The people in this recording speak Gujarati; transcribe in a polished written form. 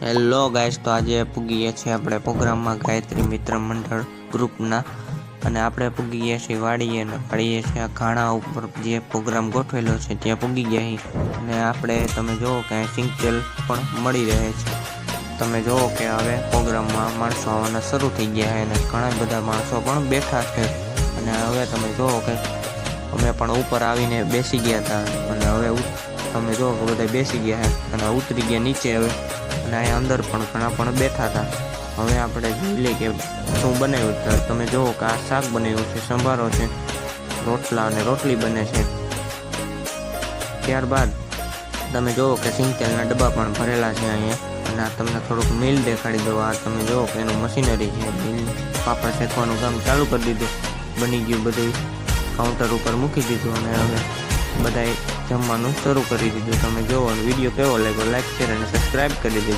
હેલો ગાઈસ, તો આજે પૂગીએ છીએ આપણે પ્રોગ્રામમાં ગાયત્રી મિત્ર મંડળ ગ્રુપના. અને આપણે પૂગી ગયા છીએ વાડીએ અને વાડીએ છીએ આ ઘાણા ઉપર જે પ્રોગ્રામ ગોઠવેલો છે ત્યાં પૂગી ગયા છીએ. અને આપણે તમે જુઓ કે સિંગતેલ પણ મળી રહે છે. તમે જુઓ કે હવે પ્રોગ્રામમાં માણસો આવવાના શરૂ થઈ ગયા છે અને ઘણા બધા માણસો પણ બેઠા છે. અને હવે તમે જુઓ કે અમે પણ ઉપર આવીને બેસી ગયા હતા અને હવે તમે જુઓ કે બધા બેસી ગયા છે અને ઉતરી ગયા નીચે હવે. અને અહીંયા અંદર પણ ઘણા પણ બેઠા હતા. હવે આપણે જોઈ લઈએ કે શું બનાવ્યું છે. તમે જુઓ કે આ શાક બનાવ્યું છે, સંભારો છે, રોટલા અને રોટલી બને છે. ત્યારબાદ તમે જુઓ કે સિંગતેલના ડબ્બા પણ ભરેલા છે અહીંયા. અને આ તમને થોડુંક મિલ દેખાડી દો. આ તમે જુઓ કે એનું મશીનરી છે. મિલ પાપડ શેકવાનું કામ ચાલુ કરી દીધું, બની ગયું બધું, કાઉન્ટર ઉપર મૂકી દીધું અને હવે બધાએ જમવાનું શરૂ કરી દીધું. તમે જુઓ વિડીયો કેવો લાગ્યો, લાઈક શેર અને સબસ્ક્રાઈબ કરી દેજો.